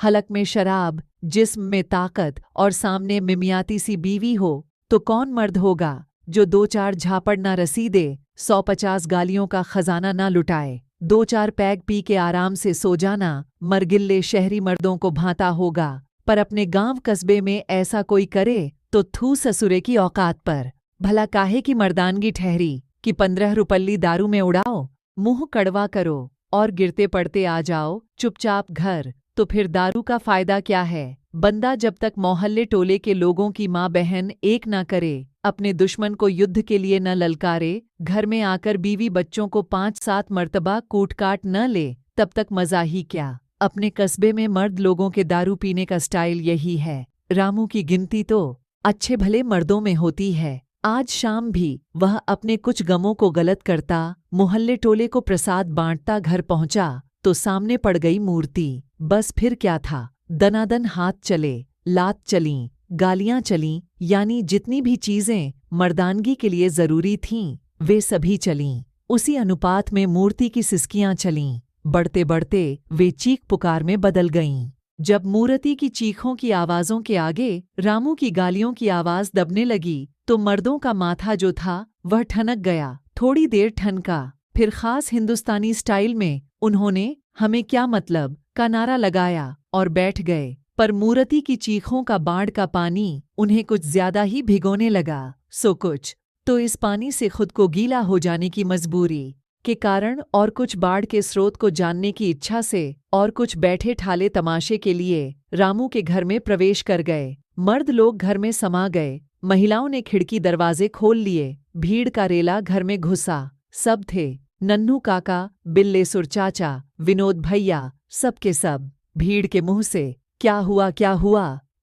हलक में शराब, जिस्म में ताकत और सामने मिमियाती सी बीवी हो तो कौन मर्द होगा जो 2-4 झापड़ ना रसीदे, 150 गालियों का खजाना ना लुटाए, 2-4 पैग पी के आराम से सो जाना मरगिल्ले शहरी मर्दों को भाता होगा। पर अपने गांव कस्बे में ऐसा कोई करे तो थू ससुरे की औकात पर। भला काहे की मर्दानगी ठहरी कि 15 रुपल्ली दारू में उड़ाओ, मुंह कड़वा करो और गिरते पड़ते आ जाओ चुपचाप घर। तो फिर दारू का फायदा क्या है? बंदा जब तक मोहल्ले टोले के लोगों की माँ बहन एक ना करे, अपने दुश्मन को युद्ध के लिए न ललकारे, घर में आकर बीवी बच्चों को 5-7 मर्तबा कूट काट न ले, तब तक मजा ही क्या। अपने कस्बे में मर्द लोगों के दारू पीने का स्टाइल यही है। रामू की गिनती तो अच्छे भले मर्दों में होती है। आज शाम भी वह अपने कुछ गमों को गलत करता मोहल्ले टोले को प्रसाद बांटता घर पहुंचा तो सामने पड़ गई मूर्ति। बस फिर क्या था, दनादन हाथ चले, लात चलीं, गालियां चलीं, यानी जितनी भी चीजें मर्दानगी के लिए जरूरी थीं वे सभी चलीं। उसी अनुपात में मूर्ति की सिसकियां चलीं। बढ़ते बढ़ते वे चीख पुकार में बदल गईं। जब मूर्ति की चीखों की आवाज़ों के आगे रामू की गालियों की आवाज़ दबने लगी तो मर्दों का माथा जो था वह ठनक गया। थोड़ी देर ठनका, फिर खास हिंदुस्तानी स्टाइल में उन्होंने हमें क्या मतलब का नारा लगाया और बैठ गए। पर मूर्ति की चीखों का बाढ़ का पानी उन्हें कुछ ज्यादा ही भिगोने लगा। सो कुछ तो इस पानी से खुद को गीला हो जाने की मजबूरी के कारण और कुछ बाढ़ के स्रोत को जानने की इच्छा से और कुछ बैठे ठाले तमाशे के लिए रामू के घर में प्रवेश कर गए। मर्द लोग घर में समा गए, महिलाओं ने खिड़की दरवाजे खोल लिए, भीड़ का रेला घर में घुसा। सब थे, नन्नू काका, बिल्ले सुर चाचा, विनोद भैया, सब के सब। भीड़ के मुंह से क्या हुआ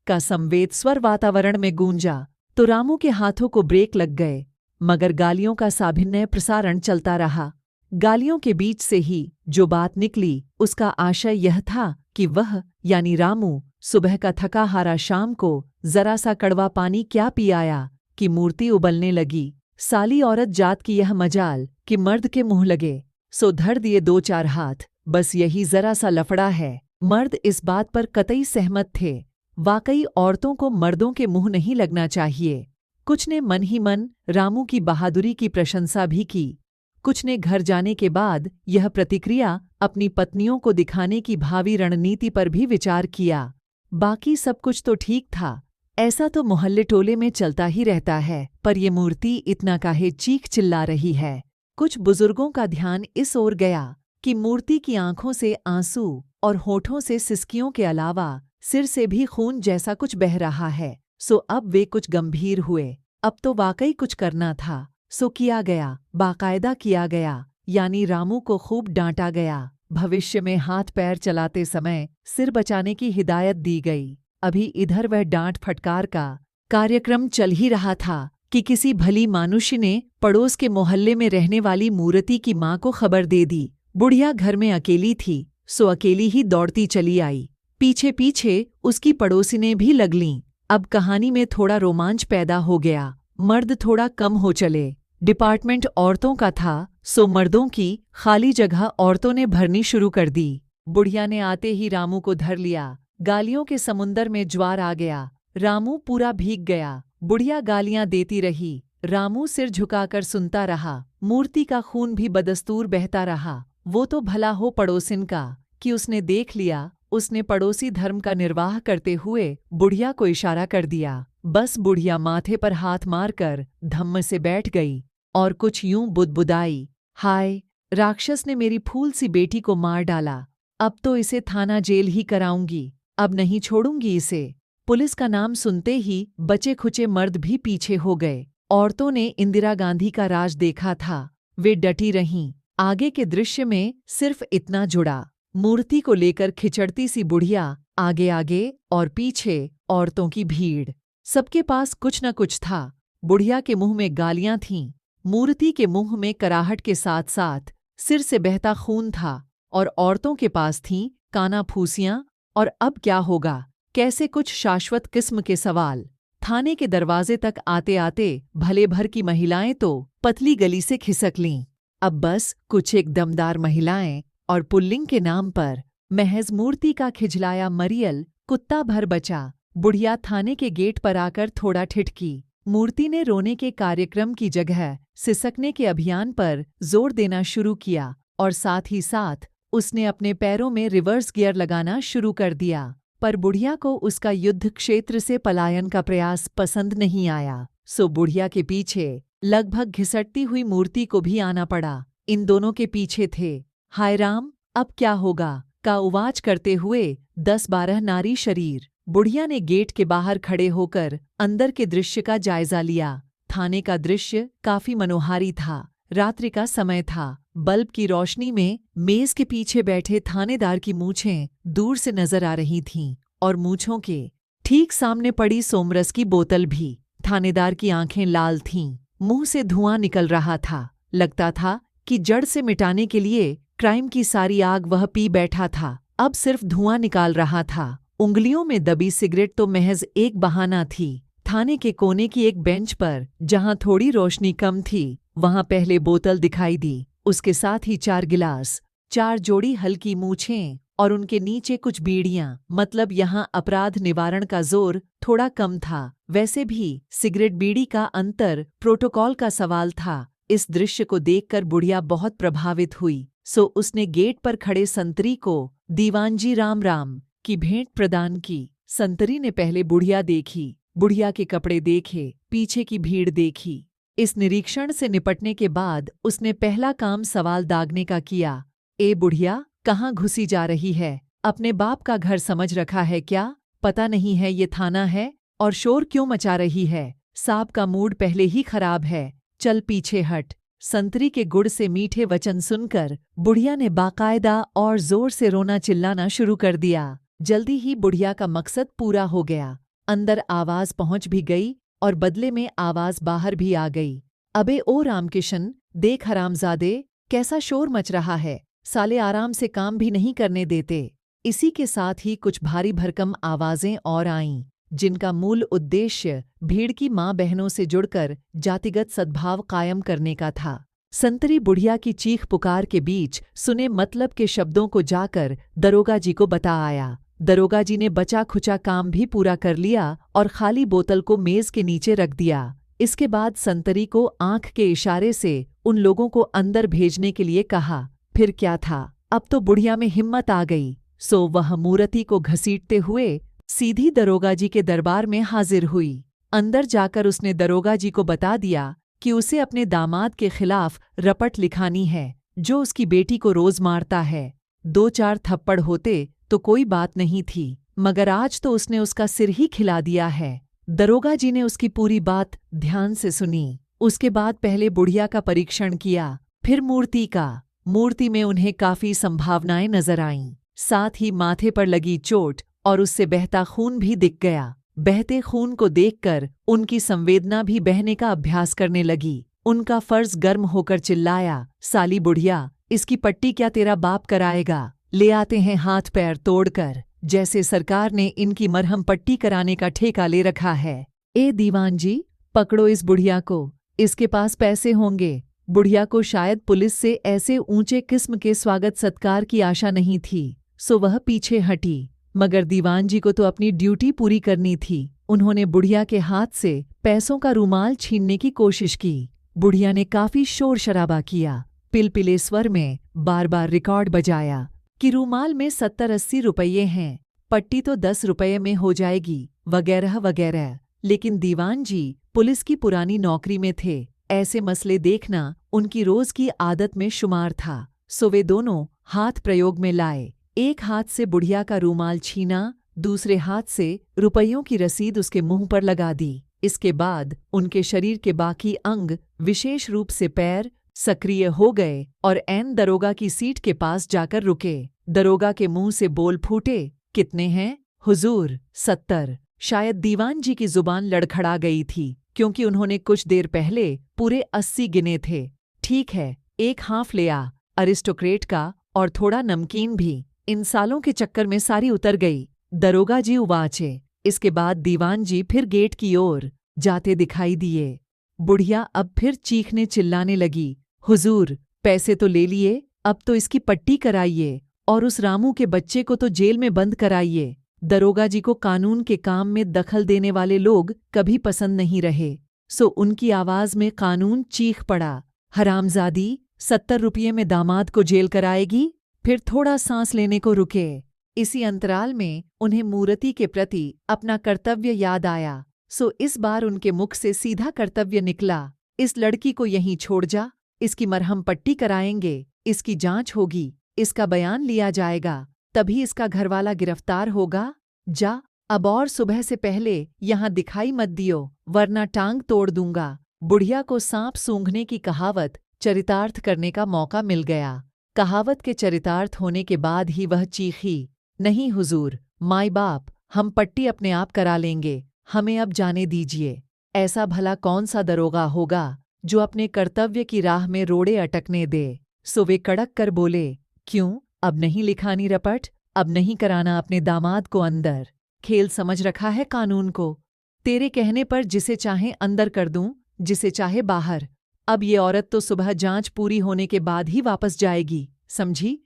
का संवेद स्वर वातावरण में गूंजा तो रामू के हाथों को ब्रेक लग गए, मगर गालियों का साभिन्य प्रसारण चलता रहा। गालियों के बीच से ही जो बात निकली उसका आशय यह था कि वह यानी रामू सुबह का थका हारा शाम को जरा सा कड़वा पानी क्या पी आया कि मूर्ति उबलने लगी। साली औरत जात की यह मजाल कि मर्द के मुंह लगे, सो धर दिए 2-4 हाथ। बस यही जरा सा लफड़ा है। मर्द इस बात पर कतई सहमत थे। वाकई औरतों को मर्दों के मुंह नहीं लगना चाहिए। कुछ ने मन ही मन रामू की बहादुरी की प्रशंसा भी की। कुछ ने घर जाने के बाद यह प्रतिक्रिया अपनी पत्नियों को दिखाने की भावी रणनीति पर भी विचार किया। बाकी सब कुछ तो ठीक था। ऐसा तो मोहल्ले टोले में चलता ही रहता है, पर ये मूर्ति इतना काहे चीख चिल्ला रही है। कुछ बुजुर्गों का ध्यान इस ओर गया कि मूर्ति की आंखों से आंसू और होठों से सिसकियों के अलावा सिर से भी खून जैसा कुछ बह रहा है। सो अब वे कुछ गंभीर हुए। अब तो वाकई कुछ करना था। सो किया गया, बाकायदा किया गया, यानी रामू को खूब डांटा गया। भविष्य में हाथ पैर चलाते समय सिर बचाने की हिदायत दी गई। अभी इधर वह डांट फटकार का कार्यक्रम चल ही रहा था कि किसी भली मानुषी ने पड़ोस के मोहल्ले में रहने वाली मूर्ति की माँ को खबर दे दी। बुढ़िया घर में अकेली थी, सो अकेली ही दौड़ती चली आई। पीछे पीछे उसकी पड़ोसिनें भी लग लीं। अब कहानी में थोड़ा रोमांच पैदा हो गया। मर्द थोड़ा कम हो चले। डिपार्टमेंट औरतों का था, सो मर्दों की खाली जगह औरतों ने भरनी शुरू कर दी। बुढ़िया ने आते ही रामू को धर लिया। गालियों के समुंदर में ज्वार आ गया। रामू पूरा भीग गया। बुढ़िया गालियां देती रही। रामू सिर झुकाकर सुनता रहा। मूर्ति का खून भी बदस्तूर बहता रहा। वो तो भला हो पड़ोसिन का कि उसने देख लिया। उसने पड़ोसी धर्म का निर्वाह करते हुए बुढ़िया को इशारा कर दिया। बस बुढ़िया माथे पर हाथ मारकर धम्म से बैठ गई और कुछ यूं बुदबुदाई, हाय, राक्षस ने मेरी फूल सी बेटी को मार डाला। अब तो इसे थाना जेल ही कराऊंगी। अब नहीं छोड़ूंगी इसे। पुलिस का नाम सुनते ही बचे खुचे मर्द भी पीछे हो गए। औरतों ने इंदिरा गांधी का राज देखा था, वे डटी रहीं। आगे के दृश्य में सिर्फ इतना जुड़ा, मूर्ति को लेकर खिचड़ती सी बुढ़िया आगे आगे और पीछे औरतों की भीड़। सबके पास कुछ न कुछ था। बुढ़िया के मुंह में गालियां थीं, मूर्ति के मुंह में कराहट के साथ साथ सिर से बहता खून था, और औरतों के पास थीं काना फूसियां और अब क्या होगा कैसे कुछ शाश्वत किस्म के सवाल। थाने के दरवाजे तक आते आते भले भर की महिलाएं तो पतली गली से खिसक लीं। अब बस कुछ एक दमदार महिलाएं और पुल्लिंग के नाम पर महज मूर्ति का खिजलाया मरियल कुत्ता भर बचा। बुढ़िया थाने के गेट पर आकर थोड़ा ठिठकी। मूर्ति ने रोने के कार्यक्रम की जगह सिसकने के अभियान पर जोर देना शुरू किया और साथ ही साथ उसने अपने पैरों में रिवर्स गियर लगाना शुरू कर दिया। पर बुढ़िया को उसका युद्ध क्षेत्र से पलायन का प्रयास पसंद नहीं आया, सो बुढ़िया के पीछे लगभग घिसटती हुई मूर्ति को भी आना पड़ा। इन दोनों के पीछे थे हाय राम अब क्या होगा का उवाच करते हुए 10-12 नारी शरीर। बुढ़िया ने गेट के बाहर खड़े होकर अंदर के दृश्य का जायजा लिया। थाने का दृश्य काफी मनोहारी था। रात्रि का समय था। बल्ब की रोशनी में मेज के पीछे बैठे थानेदार की मूछें दूर से नजर आ रही थीं और मूछों के ठीक सामने पड़ी सोमरस की बोतल भी। थानेदार की आंखें लाल थीं, मुंह से धुआं निकल रहा था। लगता था कि जड़ से मिटाने के लिए क्राइम की सारी आग वह पी बैठा था, अब सिर्फ धुआं निकाल रहा था। उंगलियों में दबी सिगरेट तो महज एक बहाना थी। थाने के कोने की एक बेंच पर जहां थोड़ी रोशनी कम थी, वहां पहले बोतल दिखाई दी, उसके साथ ही 4 गिलास, 4 जोड़ी हल्की मूछें और उनके नीचे कुछ बीड़ियां। मतलब यहां अपराध निवारण का जोर थोड़ा कम था। वैसे भी सिगरेट बीड़ी का अंतर प्रोटोकॉल का सवाल था। इस दृश्य को देखकर बुढ़िया बहुत प्रभावित हुई, सो उसने गेट पर खड़े संतरी को दीवानजी राम राम की भेंट प्रदान की। संतरी ने पहले बुढ़िया देखी, बुढ़िया के कपड़े देखे, पीछे की भीड़ देखी। इस निरीक्षण से निपटने के बाद उसने पहला काम सवाल दागने का किया। ए बुढ़िया, कहाँ घुसी जा रही है? अपने बाप का घर समझ रखा है क्या? पता नहीं है ये थाना है? और शोर क्यों मचा रही है? साहब का मूड पहले ही खराब है, चल पीछे हट। संतरी के गुड़ से मीठे वचन सुनकर बुढ़िया ने बाकायदा और जोर से रोना चिल्लाना शुरू कर दिया। जल्दी ही बुढ़िया का मकसद पूरा हो गया। अंदर आवाज पहुंच भी गई और बदले में आवाज बाहर भी आ गई। अबे ओ रामकिशन, देख हरामजादे, कैसा शोर मच रहा है, साले आराम से काम भी नहीं करने देते। इसी के साथ ही कुछ भारी भरकम आवाजें और आईं, जिनका मूल उद्देश्य भीड़ की माँ बहनों से जुड़कर जातिगत सद्भाव कायम करने का था। संतरी बुढ़िया की चीख पुकार के बीच सुने मतलब के शब्दों को जाकर दरोगा जी को बता आया। दरोगा जी ने बचा खुचा काम भी पूरा कर लिया और खाली बोतल को मेज के नीचे रख दिया। इसके बाद संतरी को आंख के इशारे से उन लोगों को अंदर भेजने के लिए कहा। फिर क्या था, अब तो बुढ़िया में हिम्मत आ गई, सो वह मूर्ति को घसीटते हुए सीधी दरोगा जी के दरबार में हाजिर हुई। अंदर जाकर उसने दरोगा जी को बता दिया कि उसे अपने दामाद के खिलाफ रपट लिखानी है, जो उसकी बेटी को रोज मारता है। 2-4 थप्पड़ होते तो कोई बात नहीं थी, मगर आज तो उसने उसका सिर ही खिला दिया है। दरोगा जी ने उसकी पूरी बात ध्यान से सुनी। उसके बाद पहले बुढ़िया का परीक्षण किया, फिर मूर्ति का। मूर्ति में उन्हें काफी संभावनाएं नजर आईं। साथ ही माथे पर लगी चोट और उससे बहता खून भी दिख गया। बहते खून को देखकर उनकी संवेदना भी बहने का अभ्यास करने लगी। उनका फर्ज गर्म होकर चिल्लाया, साली बुढ़िया, इसकी पट्टी क्या तेरा बाप कराएगा? ले आते हैं हाथ पैर तोड़कर, जैसे सरकार ने इनकी मरहम पट्टी कराने का ठेका ले रखा है। ए दीवान जी, पकड़ो इस बुढ़िया को, इसके पास पैसे होंगे। बुढ़िया को शायद पुलिस से ऐसे ऊंचे किस्म के स्वागत सत्कार की आशा नहीं थी, सो वह पीछे हटी। मगर दीवान जी को तो अपनी ड्यूटी पूरी करनी थी। उन्होंने बुढ़िया के हाथ से पैसों का रूमाल छीनने की कोशिश की। बुढ़िया ने काफी शोर शराबा किया, पिलपिले स्वर में बार बार रिकॉर्ड बजाया कि रूमाल में 70-80 रुपये हैं, पट्टी तो 10 रुपये में हो जाएगी, वगैरह वगैरह। लेकिन दीवान जी पुलिस की पुरानी नौकरी में थे, ऐसे मसले देखना उनकी रोज की आदत में शुमार था। सो वे दोनों हाथ प्रयोग में लाए। एक हाथ से बुढ़िया का रूमाल छीना, दूसरे हाथ से रुपयों की रसीद उसके मुंह पर लगा दी। इसके बाद उनके शरीर के बाकी अंग, विशेष रूप से पैर, सक्रिय हो गए और ऐन दरोगा की सीट के पास जाकर रुके। दरोगा के मुंह से बोल फूटे, कितने हैं हुजूर? 70। शायद दीवान जी की जुबान लड़खड़ा गई थी, क्योंकि उन्होंने कुछ देर पहले पूरे 80 गिने थे। ठीक है, एक हाफ ले आ, अरिस्टोक्रेट का, और थोड़ा नमकीन भी। इन सालों के चक्कर में सारी उतर गई, दरोगा जी उवाचे। इसके बाद दीवान जी फिर गेट की ओर जाते दिखाई दिए। बुढ़िया अब फिर चीखने चिल्लाने लगी, हुजूर, पैसे तो ले लिए, अब तो इसकी पट्टी कराइए। और उस रामू के बच्चे को तो जेल में बंद कराइए। दरोगा जी को कानून के काम में दखल देने वाले लोग कभी पसंद नहीं रहे, सो उनकी आवाज में कानून चीख पड़ा, हरामजादी, 70 रुपये में दामाद को जेल कराएगी? फिर थोड़ा सांस लेने को रुके। इसी अंतराल में उन्हें मूर्ति के प्रति अपना कर्तव्य याद आया, सो इस बार उनके मुख से सीधा कर्तव्य निकला, इस लड़की को यहीं छोड़ जा, इसकी मरहम पट्टी कराएंगे, इसकी जांच होगी, इसका बयान लिया जाएगा, तभी इसका घरवाला गिरफ्तार होगा। जा, अब और सुबह से पहले यहाँ दिखाई मत दियो, वरना टांग तोड़ दूंगा। बुढ़िया को सांप सूंघने की कहावत चरितार्थ करने का मौका मिल गया। कहावत के चरितार्थ होने के बाद ही वह चीखी, नहीं हुजूर, माई बाप, हम पट्टी अपने आप करा लेंगे, हमें अब जाने दीजिए। ऐसा भला कौन सा दरोगा होगा जो अपने कर्तव्य की राह में रोड़े अटकने दे। सो वे कड़क कर बोले, क्यों, अब नहीं लिखानी रपट, अब नहीं कराना अपने दामाद को अंदर? खेल समझ रखा है कानून को? तेरे कहने पर जिसे चाहे अंदर कर दूं, जिसे चाहे बाहर। अब ये औरत तो सुबह जांच पूरी होने के बाद ही वापस जाएगी, समझी?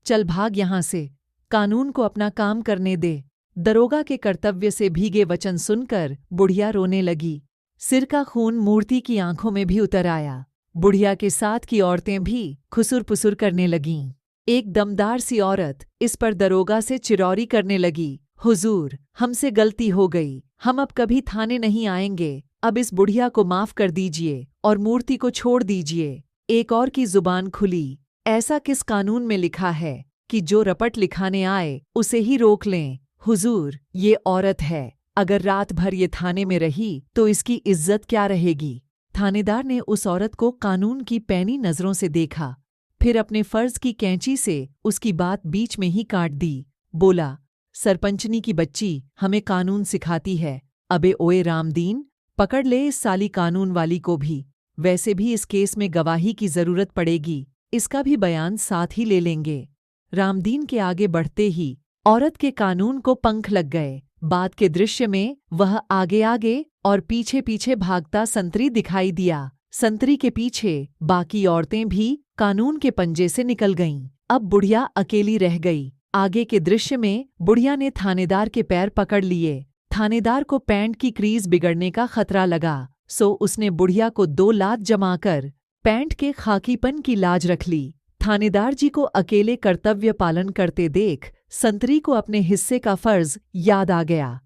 चल भाग यहाँ से, कानून को अपना काम करने दे। दरोगा के कर्तव्य से भीगे वचन सुनकर बुढ़िया रोने लगी। सिर का खून मूर्ति की आंखों में भी उतर आया। बुढ़िया के साथ की औरतें भी खुसुर पुसुर करने लगीं। एक दमदार सी औरत इस पर दरोगा से चिरौरी करने लगी, हुजूर, हमसे गलती हो गई, हम अब कभी थाने नहीं आएंगे, अब इस बुढ़िया को माफ कर दीजिए और मूर्ति को छोड़ दीजिए। एक और की जुबान खुली, ऐसा किस कानून में लिखा है कि जो रपट लिखाने आए उसे ही रोक लें? हुजूर, ये औरत है, अगर रात भर ये थाने में रही तो इसकी इज्जत क्या रहेगी? थानेदार ने उस औरत को कानून की पैनी नजरों से देखा, फिर अपने फर्ज की कैंची से उसकी बात बीच में ही काट दी। बोला, सरपंचनी की बच्ची हमें कानून सिखाती है। अबे ओए रामदीन, पकड़ ले इस साली कानून वाली को भी। वैसे भी इस केस में गवाही की जरूरत पड़ेगी, इसका भी बयान साथ ही ले लेंगे। रामदीन के आगे बढ़ते ही औरत के कानून को पंख लग गए। बाद के दृश्य में वह आगे आगे और पीछे पीछे भागता संतरी दिखाई दिया। संतरी के पीछे बाकी औरतें भी कानून के पंजे से निकल गईं। अब बुढ़िया अकेली रह गई। आगे के दृश्य में बुढ़िया ने थानेदार के पैर पकड़ लिए। थानेदार को पैंट की क्रीज बिगड़ने का खतरा लगा, सो उसने बुढ़िया को 2 लात जमाकर पैंट के खाकीपन की लाज रख ली। थानेदार जी को अकेले कर्तव्य पालन करते देख संतरी को अपने हिस्से का फर्ज याद आ गया,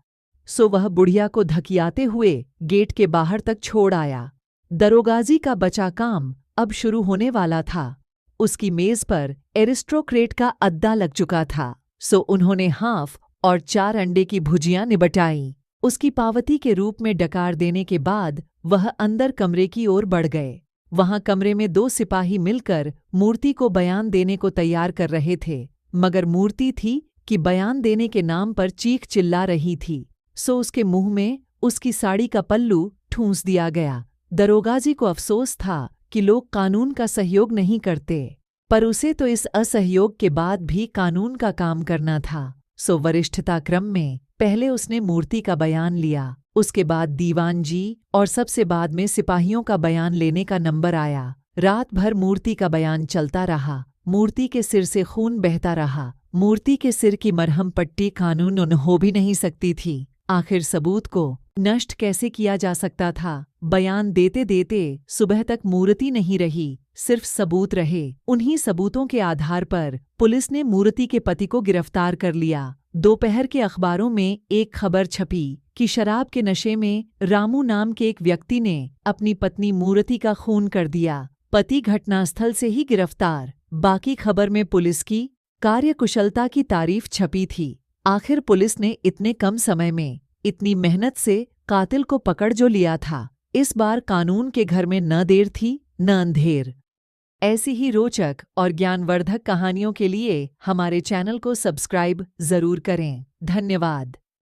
सो वह बुढ़िया को धकियाते हुए गेट के बाहर तक छोड़ आया। दरोगाजी का बचा काम अब शुरू होने वाला था। उसकी मेज पर एरिस्टोक्रेट का अद्दा लग चुका था, सो उन्होंने हाफ और 4 अंडे की भुजियां निबटाई। उसकी पावती के रूप में डकार देने के बाद वह अंदर कमरे की ओर बढ़ गए। वहां कमरे में 2 सिपाही मिलकर मूर्ति को बयान देने को तैयार कर रहे थे, मगर मूर्ति थी कि बयान देने के नाम पर चीख चिल्ला रही थी, सो उसके मुंह में उसकी साड़ी का पल्लू ठूंस दिया गया। दरोगाजी को अफसोस था कि लोग कानून का सहयोग नहीं करते, पर उसे तो इस असहयोग के बाद भी कानून का काम करना था। सो वरिष्ठता क्रम में पहले उसने मूर्ति का बयान लिया, उसके बाद दीवान जी और सबसे बाद में सिपाहियों का बयान लेने का नंबर आया। रात भर मूर्ति का बयान चलता रहा। मूर्ति के सिर से खून बहता रहा। मूर्ति के सिर की मरहम पट्टी कानूनन हो भी नहीं सकती थी। आखिर सबूत को नष्ट कैसे किया जा सकता था? बयान देते देते सुबह तक मूर्ति नहीं रही, सिर्फ सबूत रहे। उन्हीं सबूतों के आधार पर पुलिस ने मूर्ति के पति को गिरफ्तार कर लिया। दोपहर के अखबारों में एक खबर छपी कि शराब के नशे में रामू नाम के एक व्यक्ति ने अपनी पत्नी मूर्ति का खून कर दिया। पति घटनास्थल से ही गिरफ्तार। बाकी खबर में पुलिस की कार्यकुशलता की तारीफ छपी थी। आखिर पुलिस ने इतने कम समय में इतनी मेहनत से कातिल को पकड़ जो लिया था। इस बार कानून के घर में न देर थी न अंधेर। ऐसी ही रोचक और ज्ञानवर्धक कहानियों के लिए हमारे चैनल को सब्सक्राइब जरूर करें। धन्यवाद।